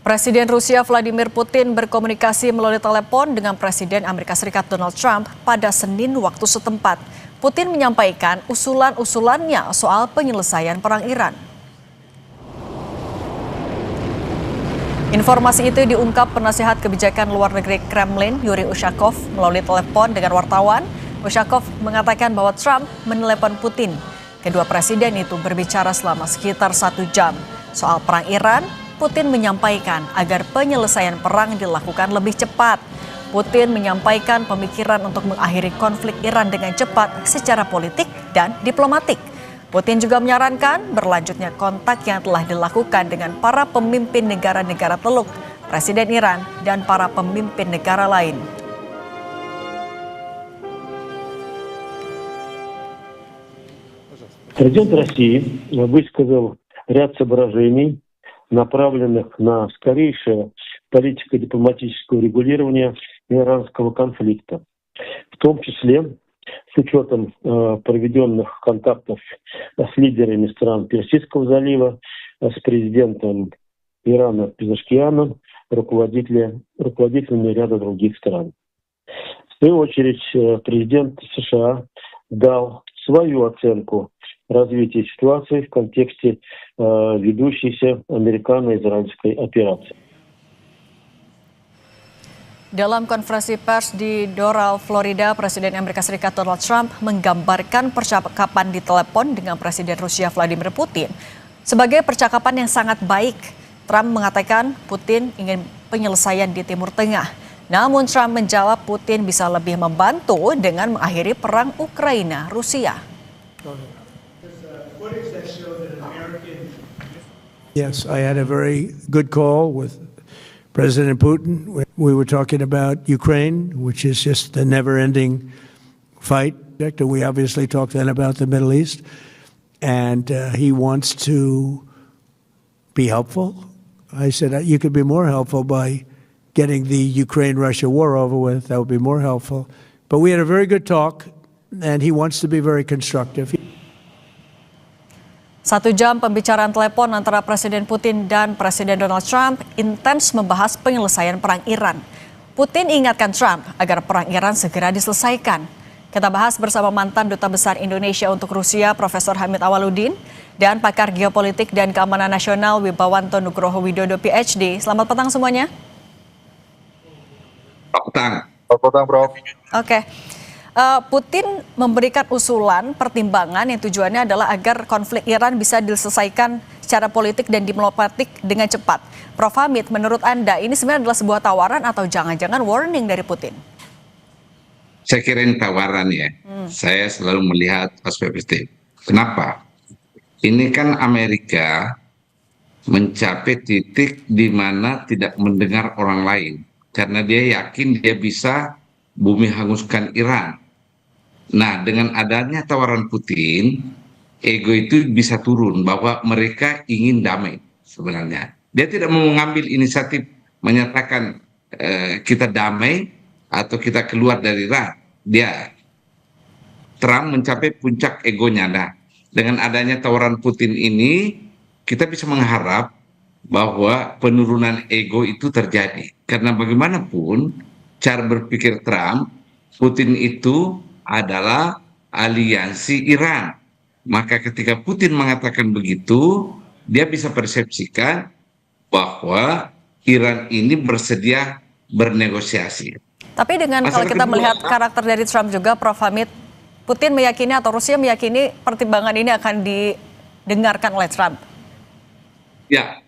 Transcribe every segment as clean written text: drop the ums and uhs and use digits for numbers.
Presiden Rusia Vladimir Putin berkomunikasi melalui telepon dengan Presiden Amerika Serikat Donald Trump pada Senin waktu setempat. Putin menyampaikan usulan-usulannya soal penyelesaian perang Iran. Informasi itu diungkap penasihat kebijakan luar negeri Kremlin, Yuri Ushakov, melalui telepon dengan wartawan. Ushakov mengatakan bahwa Trump menelepon Putin. Kedua presiden itu berbicara selama sekitar 1 jam. Soal perang Iran, Putin menyampaikan agar penyelesaian perang dilakukan lebih cepat. Putin menyampaikan pemikiran untuk mengakhiri konflik Iran dengan cepat secara politik dan diplomatik. Putin juga menyarankan berlanjutnya kontak yang telah dilakukan dengan para pemimpin negara-negara Teluk, Presiden Iran, dan para pemimpin negara lain. Президент России высказал ряд соображений, направленных на скорейшее политико-дипломатическое урегулирование иранского конфликта, в том числе с учетом проведенных контактов с лидерами стран Персидского залива, с президентом Ирана Пезешкианом, руководителями ряда других стран. В свою очередь, президент США дал свою оценку развития ситуации в контексте ведущейся американо-израильской операции. Dalam konferensi pers di Doral, Florida, Presiden Amerika Serikat Donald Trump menggambarkan percakapan di telepon dengan Presiden Rusia Vladimir Putin sebagai percakapan yang sangat baik. Trump mengatakan Putin ingin penyelesaian di Timur Tengah. Namun Trump menjawab Putin bisa lebih membantu dengan mengakhiri perang Ukraina-Rusia. Yes, I had a very good call with President Putin. We were talking about Ukraine, which is just a never-ending fight. We obviously talked then about the Middle East, and he wants to be helpful. I said, you could be more helpful by getting the Ukraine-Russia war over with. That would be more helpful. But we had a very good talk, and he wants to be very constructive. 1 jam pembicaraan telepon antara Presiden Putin dan Presiden Donald Trump intens membahas penyelesaian perang Iran. Putin ingatkan Trump agar perang Iran segera diselesaikan. Kita bahas bersama mantan Duta Besar Indonesia untuk Rusia, Profesor Hamid Awaludin, dan pakar geopolitik dan keamanan nasional Wibawanto Nugroho Widodo, PhD. Selamat petang semuanya. Selamat petang, Prof. Oke. Putin memberikan usulan pertimbangan yang tujuannya adalah agar konflik Iran bisa diselesaikan secara politik dan diplomatik dengan cepat. Prof. Hamid, menurut Anda ini sebenarnya adalah sebuah tawaran atau jangan-jangan warning dari Putin? Saya kira ini tawaran ya. Saya selalu melihat aspek positif. Kenapa? Ini kan Amerika mencapai titik di mana tidak mendengar orang lain. Karena dia yakin dia bisa bumi hanguskan Iran. Nah, dengan adanya tawaran Putin, ego itu bisa turun bahwa mereka ingin damai sebenarnya. Dia tidak mau mengambil inisiatif menyatakan kita damai atau kita keluar dari Iran. Trump mencapai puncak egonya. Nah, dengan adanya tawaran Putin ini, kita bisa mengharap bahwa penurunan ego itu terjadi. Karena bagaimanapun cara berpikir Trump, Putin itu adalah aliansi Iran. Maka ketika Putin mengatakan begitu, dia bisa persepsikan bahwa Iran ini bersedia bernegosiasi. Tapi dengan kalau kita melihat karakter dari Trump juga, Prof. Hamid, Putin meyakini atau Rusia meyakini pertimbangan ini akan didengarkan oleh Trump? Ya,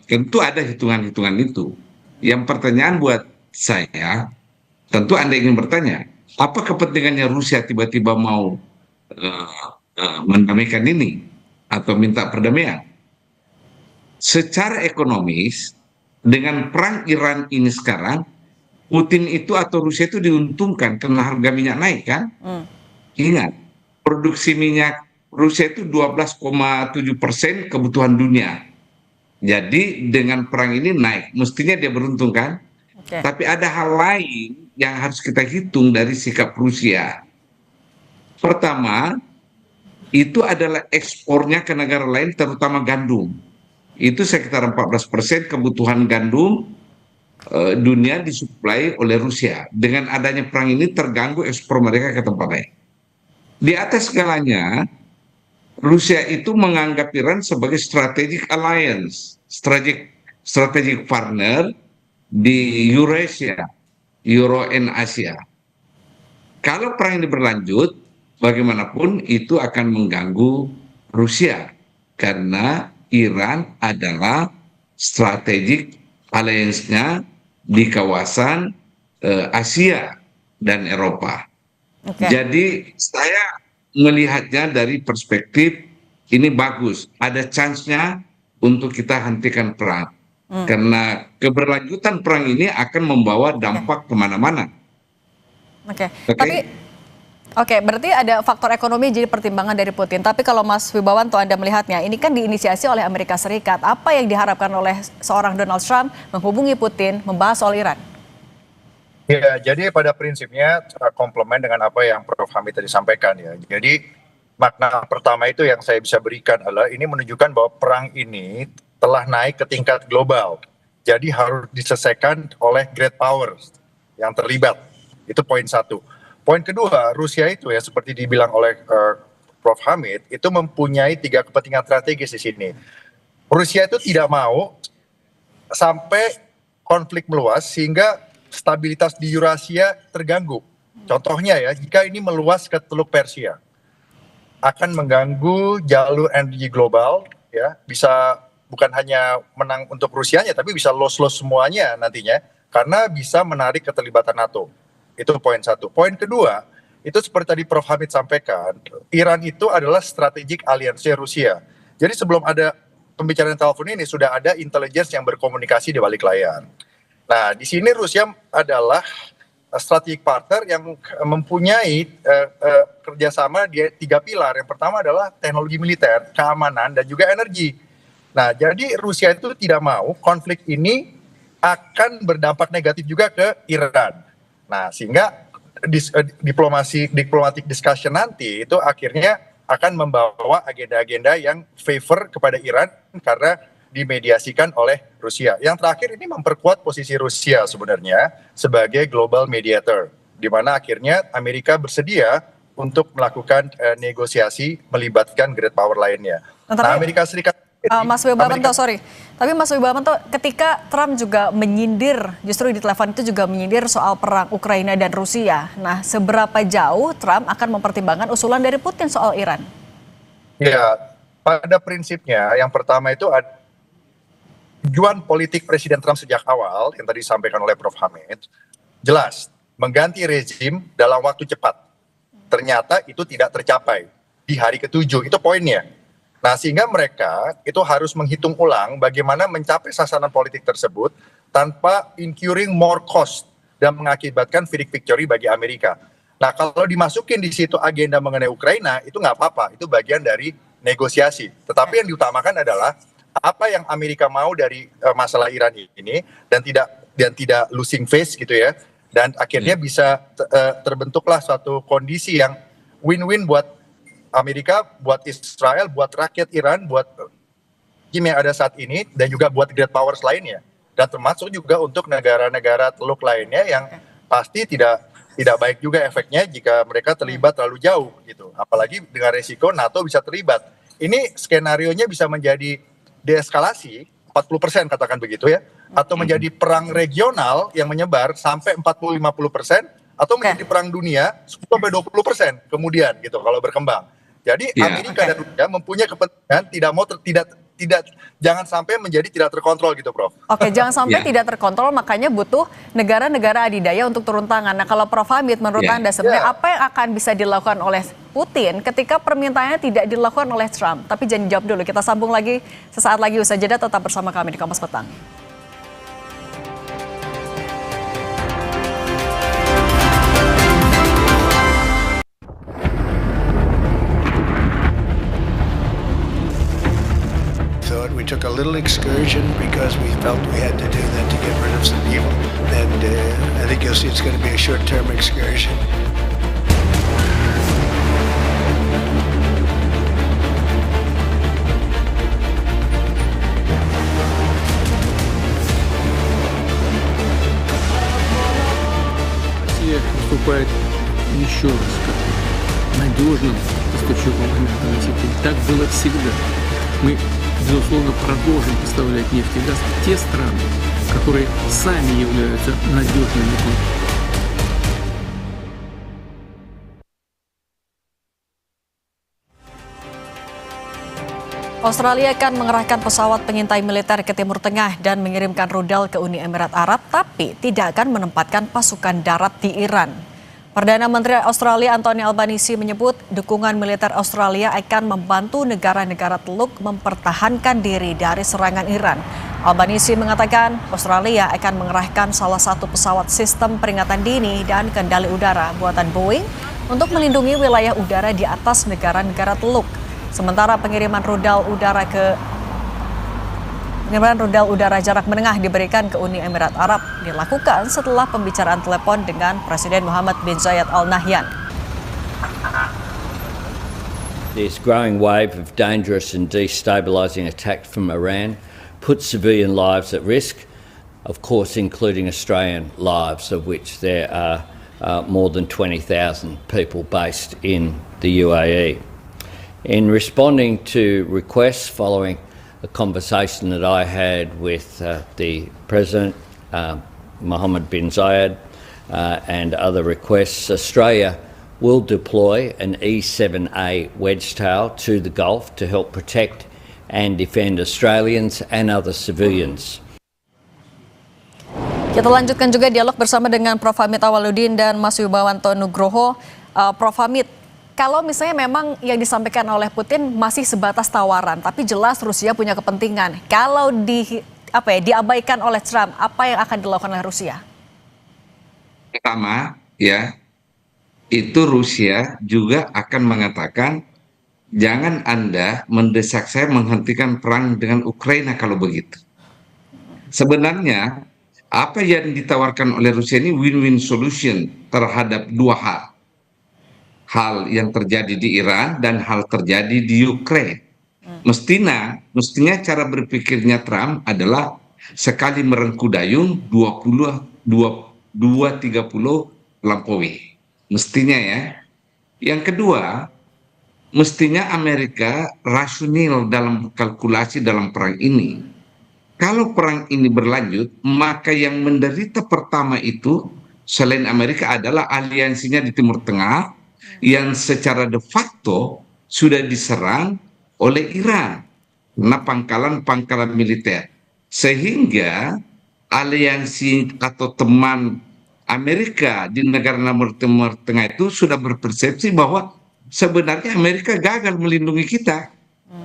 tentu ada hitungan-hitungan itu. Yang pertanyaan buat saya, tentu Anda ingin bertanya, apa kepentingannya Rusia tiba-tiba mau mendamaikan ini atau minta perdamaian? Secara ekonomis, dengan perang Iran ini sekarang, Putin itu atau Rusia itu diuntungkan karena harga minyak naik kan? Ingat, produksi minyak Rusia itu 12,7% kebutuhan dunia. Jadi dengan perang ini naik, mestinya dia beruntung kan? Okay. Tapi ada hal lain yang harus kita hitung dari sikap Rusia. Pertama, itu adalah ekspornya ke negara lain, terutama gandum. itu sekitar 14% kebutuhan gandum dunia disuplai oleh Rusia. Dengan adanya perang ini terganggu ekspor mereka ke tempat lain. Di atas segalanya, Rusia itu menganggap Iran sebagai strategic alliance, strategic partner di Eurasia, Euro and Asia. Kalau perang ini berlanjut, bagaimanapun itu akan mengganggu Rusia karena Iran adalah strategic alliance-nya di kawasan Asia dan Eropa. Jadi saya melihatnya dari perspektif ini bagus, ada chance-nya untuk kita hentikan perang. Karena keberlanjutan perang ini akan membawa dampak kemana-mana. Oke, berarti ada faktor ekonomi jadi pertimbangan dari Putin. Tapi kalau Mas Wibawanto Anda melihatnya, ini kan diinisiasi oleh Amerika Serikat. Apa yang diharapkan oleh seorang Donald Trump menghubungi Putin membahas soal Iran? Ya, jadi pada prinsipnya komplement dengan apa yang Prof. Hamid tadi sampaikan ya. Jadi makna pertama itu yang saya bisa berikan adalah ini menunjukkan bahwa perang ini telah naik ke tingkat global. Jadi harus diselesaikan oleh great powers yang terlibat. Itu poin satu. Poin kedua, Rusia itu ya seperti dibilang oleh Prof. Hamid, itu mempunyai 3 kepentingan strategis di sini. Rusia itu tidak mau sampai konflik meluas sehingga stabilitas di Eurasia terganggu. Contohnya ya, jika ini meluas ke Teluk Persia, akan mengganggu jalur energi global, ya, bisa bukan hanya menang untuk Rusianya, tapi bisa loss-loss semuanya nantinya, karena bisa menarik keterlibatan NATO. Itu poin satu. Poin kedua, itu seperti tadi Prof. Hamid sampaikan, Iran itu adalah strategic alliance Rusia. Jadi sebelum ada pembicaraan telepon ini, sudah ada intelligence yang berkomunikasi di balik layar. Nah, di sini Rusia adalah strategic partner yang mempunyai kerjasama di 3 pilar. Yang pertama adalah teknologi militer, keamanan, dan juga energi. Nah, jadi Rusia itu tidak mau konflik ini akan berdampak negatif juga ke Iran. Nah, sehingga diplomatic discussion nanti itu akhirnya akan membawa agenda-agenda yang favor kepada Iran karena dimediasikan oleh Rusia. Yang terakhir ini memperkuat posisi Rusia sebenarnya sebagai global mediator, di mana akhirnya Amerika bersedia untuk melakukan negosiasi melibatkan great power lainnya. Nah, Amerika Serikat Mas Wibawanto, tapi Mas Wibawanto, ketika Trump juga menyindir, justru di telepon itu juga menyindir soal perang Ukraina dan Rusia. Nah, seberapa jauh Trump akan mempertimbangkan usulan dari Putin soal Iran? Ya, pada prinsipnya yang pertama itu ada tujuan politik Presiden Trump sejak awal yang tadi disampaikan oleh Prof. Hamid, jelas mengganti rezim dalam waktu cepat. Ternyata itu tidak tercapai di hari ke-7, itu poinnya. Nah, sehingga mereka itu harus menghitung ulang bagaimana mencapai sasaran politik tersebut tanpa incurring more cost dan mengakibatkan victory bagi Amerika. Nah, kalau dimasukin di situ agenda mengenai Ukraina, itu nggak apa-apa, itu bagian dari negosiasi. Tetapi yang diutamakan adalah apa yang Amerika mau dari masalah Iran ini dan tidak losing face gitu ya, dan akhirnya bisa terbentuklah suatu kondisi yang win-win buat Amerika, buat Israel, buat rakyat Iran, buat tim yang ada saat ini, dan juga buat great powers lainnya, dan termasuk juga untuk negara-negara teluk lainnya yang pasti tidak baik juga efeknya jika mereka terlibat terlalu jauh gitu, apalagi dengan resiko NATO bisa terlibat. Ini skenarionya bisa menjadi deeskalasi 40% katakan begitu ya, atau menjadi perang regional yang menyebar sampai 40-50%, atau menjadi perang dunia 10-20% kemudian gitu kalau berkembang. Jadi Amerika dan Rusia mempunyai kepentingan jangan sampai menjadi tidak terkontrol gitu, Prof. Oke, jangan sampai tidak terkontrol, makanya butuh negara-negara adidaya untuk turun tangan. Nah, kalau Prof. Hamid, menurut Anda sebenarnya apa yang akan bisa dilakukan oleh Putin ketika permintaannya tidak dilakukan oleh Trump? Tapi jangan dijawab dulu, kita sambung lagi sesaat lagi usai jeda, tetap bersama kami di Kompas Petang. We took a little excursion because we felt we had to do that to get rid of some evil. And I think you'll see it's going to be a short-term excursion. выступает, еще раз, как надежным поставщиком энергоносителей. Так было всегда. Мы, безусловно, продолжим поставлять нефть и газ в те страны, которые сами являются надежными конкурентами. Australia akan mengerahkan pesawat pengintai militer ke Timur Tengah dan mengirimkan rudal ke Uni Emirat Arab, tapi tidak akan menempatkan pasukan darat di Iran. Perdana Menteri Australia Anthony Albanese menyebut dukungan militer Australia akan membantu negara-negara Teluk mempertahankan diri dari serangan Iran. Albanese mengatakan Australia akan mengerahkan salah satu pesawat sistem peringatan dini dan kendali udara buatan Boeing untuk melindungi wilayah udara di atas negara-negara Teluk. Sementara pengiriman rudal udara jarak menengah diberikan ke Uni Emirat Arab dilakukan setelah pembicaraan telepon dengan Presiden Mohammed bin Zayed Al Nahyan. This growing wave of dangerous and destabilising attack from Iran puts civilian lives at risk, of course including Australian lives, of which there are more than 20,000 people based in the UAE. In responding to requests following a conversation that I had with the President, Mohammed bin Zayed, and other requests, Australia will deploy an E-7A Wedgetail to the Gulf to help protect and defend Australians and other civilians. Kita lanjutkan juga dialog bersama dengan Prof. Hamid Awaludin dan Mas Wibawanto Nugroho. Prof. Hamid, kalau misalnya memang yang disampaikan oleh Putin masih sebatas tawaran, tapi jelas Rusia punya kepentingan. Kalau diabaikan oleh Trump, apa yang akan dilakukan oleh Rusia? Pertama, ya, itu Rusia juga akan mengatakan, jangan Anda mendesak saya menghentikan perang dengan Ukraina kalau begitu. Sebenarnya, apa yang ditawarkan oleh Rusia ini win-win solution terhadap dua hal. Hal yang terjadi di Iran dan hal terjadi di Ukraina. Mestinya cara berpikirnya Trump adalah sekali merengku dayung 20-30 lampaui. Mestinya ya. Yang kedua, mestinya Amerika rasional dalam kalkulasi dalam perang ini. Kalau perang ini berlanjut, maka yang menderita pertama itu selain Amerika adalah aliansinya di Timur Tengah yang secara de facto sudah diserang oleh Iran karena pangkalan-pangkalan militer. Sehingga aliansi atau teman Amerika di negara Timur Tengah itu sudah berpersepsi bahwa sebenarnya Amerika gagal melindungi kita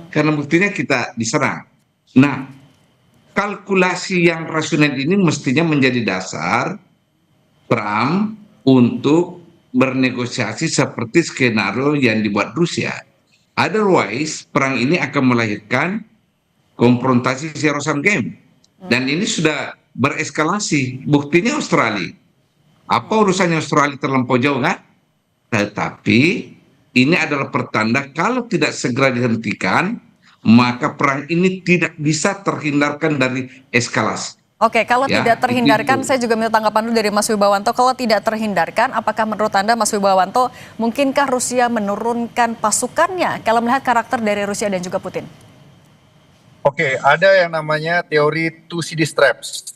karena buktinya kita diserang. Nah, kalkulasi yang rasional ini mestinya menjadi dasar Trump untuk bernegosiasi seperti skenario yang dibuat Rusia. Otherwise, perang ini akan melahirkan konfrontasi zero-sum game. Dan ini sudah bereskalasi. Buktinya Australia. Apa urusannya Australia terlampau jauh kan? Tetapi ini adalah pertanda kalau tidak segera dihentikan, maka perang ini tidak bisa terhindarkan dari eskalasi. Oke, kalau tidak terhindarkan, saya juga minta tanggapan dulu dari Mas Wibawanto. Kalau tidak terhindarkan, apakah menurut Anda, Mas Wibawanto, mungkinkah Rusia menurunkan pasukannya kalau melihat karakter dari Rusia dan juga Putin? Oke, ada yang namanya teori two CD straps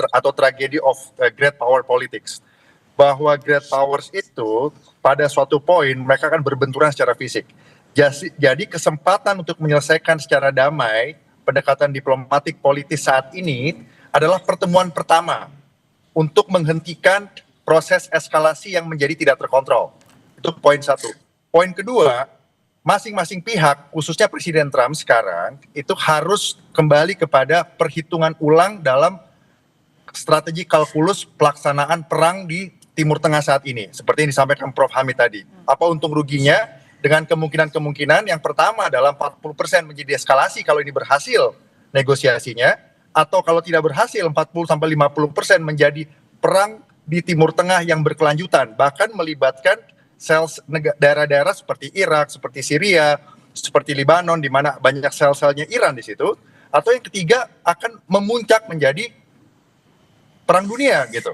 atau tragedy of great power politics. Bahwa great powers itu pada suatu poin mereka akan berbenturan secara fisik. Jadi kesempatan untuk menyelesaikan secara damai pendekatan diplomatik politis saat ini adalah pertemuan pertama untuk menghentikan proses eskalasi yang menjadi tidak terkontrol. Itu poin satu. Poin kedua, masing-masing pihak, khususnya Presiden Trump sekarang, itu harus kembali kepada perhitungan ulang dalam strategi kalkulus pelaksanaan perang di Timur Tengah saat ini. Seperti yang disampaikan Prof. Hamid tadi. Apa untung ruginya dengan kemungkinan-kemungkinan yang pertama adalah 40% menjadi eskalasi kalau ini berhasil negosiasinya. Atau kalau tidak berhasil 40-50% menjadi perang di Timur Tengah yang berkelanjutan, bahkan melibatkan daerah-daerah seperti Irak, seperti Syria, seperti Lebanon, di mana banyak sel-selnya Iran di situ. Atau yang ketiga akan memuncak menjadi perang dunia gitu.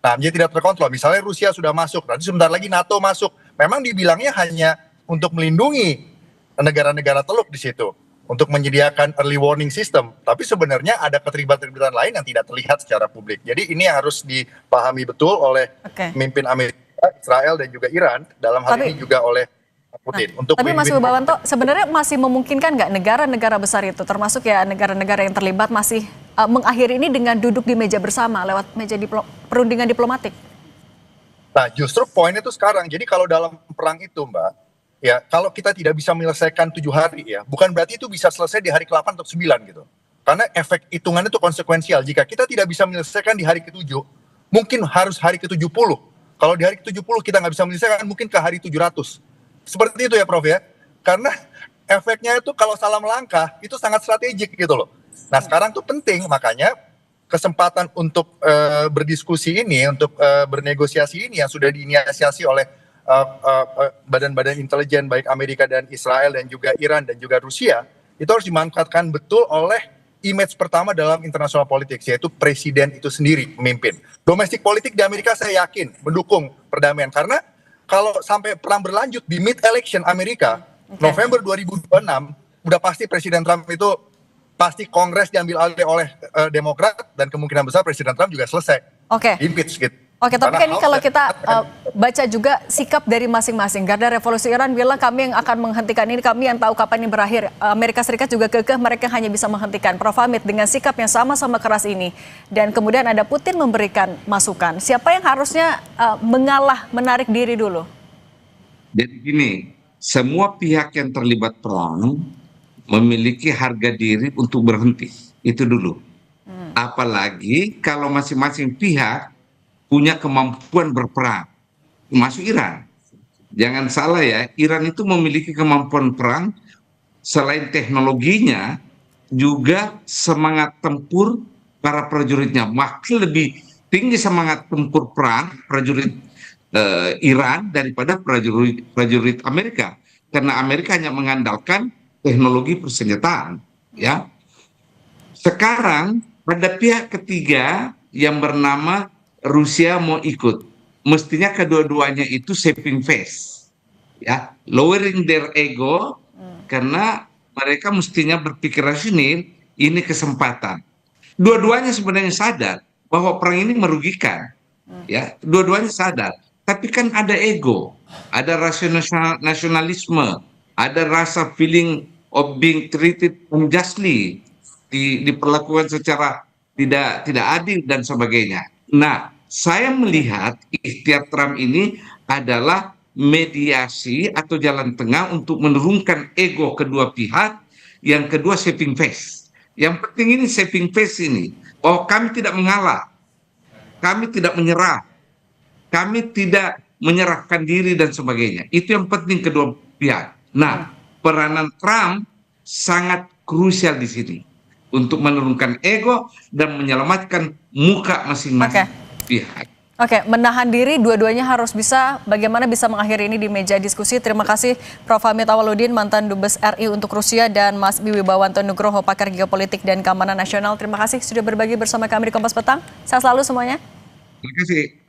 Nah, menjadi tidak terkontrol. Misalnya Rusia sudah masuk, nanti sebentar lagi NATO masuk. Memang dibilangnya hanya untuk melindungi negara-negara teluk di situ, untuk menyediakan early warning system. Tapi sebenarnya ada keterlibatan lain yang tidak terlihat secara publik. Jadi ini harus dipahami betul oleh pemimpin Amerika, Israel, dan juga Iran. Dalam hal ini juga oleh Putin. Tapi Mas Wibawanto, sebenarnya masih memungkinkan nggak negara-negara besar itu, termasuk ya negara-negara yang terlibat, masih mengakhiri ini dengan duduk di meja bersama lewat meja perundingan diplomatik? Nah, justru poinnya itu sekarang. Jadi kalau dalam perang itu, Mbak, ya kalau kita tidak bisa menyelesaikan 7 hari ya, bukan berarti itu bisa selesai di hari ke-8 atau 9 gitu. Karena efek hitungannya itu konsekuensial. Jika kita tidak bisa menyelesaikan di hari ke-7, mungkin harus hari ke-70. Kalau di hari ke-70 kita nggak bisa menyelesaikan, mungkin ke hari 700. Seperti itu ya Prof ya. Karena efeknya itu kalau salah melangkah itu sangat strategik gitu loh. Nah sekarang tuh penting, makanya kesempatan untuk berdiskusi ini, untuk bernegosiasi ini yang sudah diinisiasi oleh badan-badan intelijen baik Amerika dan Israel dan juga Iran dan juga Rusia, itu harus dimanfaatkan betul oleh image pertama dalam international politics, yaitu presiden itu sendiri memimpin. Domestik politik di Amerika saya yakin mendukung perdamaian, karena kalau sampai perang berlanjut di mid-election Amerika, November 2026, udah pasti Presiden Trump itu, pasti Kongres diambil alih oleh Demokrat, dan kemungkinan besar Presiden Trump juga selesai. Impeach gitu. Tapi kan ini kalau kita baca juga sikap dari masing-masing. Garda Revolusi Iran bilang kami yang akan menghentikan ini, kami yang tahu kapan ini berakhir. Amerika Serikat juga kekeh mereka hanya bisa menghentikan. Prof Hamid, dengan sikap yang sama-sama keras ini, dan kemudian ada Putin memberikan masukan, siapa yang harusnya mengalah, menarik diri dulu? Jadi gini, semua pihak yang terlibat perang memiliki harga diri untuk berhenti. Itu dulu. Apalagi kalau masing-masing pihak punya kemampuan berperang, termasuk Iran. Jangan salah ya, Iran itu memiliki kemampuan perang, selain teknologinya, juga semangat tempur para prajuritnya. Makin lebih tinggi semangat tempur perang prajurit Iran daripada prajurit Amerika. Karena Amerika hanya mengandalkan teknologi persenjataan. Ya. Sekarang ada pihak ketiga yang bernama Rusia mau ikut. Mestinya kedua-duanya itu saving face, ya, lowering their ego, karena mereka mestinya berpikir rasional. Ini kesempatan. Dua-duanya sebenarnya sadar bahwa perang ini merugikan, ya. Dua-duanya sadar. Tapi kan ada ego, ada rasa nasionalisme, ada rasa feeling of being treated unjustly, diperlakukan secara tidak adil dan sebagainya. Nah, saya melihat ikhtiar Trump ini adalah mediasi atau jalan tengah untuk menurunkan ego kedua pihak. Yang kedua, saving face. Yang penting ini saving face ini, bahwa kami tidak mengalah, kami tidak menyerah, kami tidak menyerahkan diri dan sebagainya. Itu yang penting kedua pihak. Nah, peranan Trump sangat krusial di sini untuk menurunkan ego dan menyelamatkan muka masing-masing pihak. Menahan diri, dua-duanya harus bisa. Bagaimana bisa mengakhiri ini di meja diskusi? Terima kasih Prof Hamid Awaludin, mantan Dubes RI untuk Rusia, dan Mas Wibawanto Nugroho, pakar geopolitik dan keamanan nasional. Terima kasih sudah berbagi bersama kami di Kompas Petang. Sehat selalu semuanya. Terima kasih.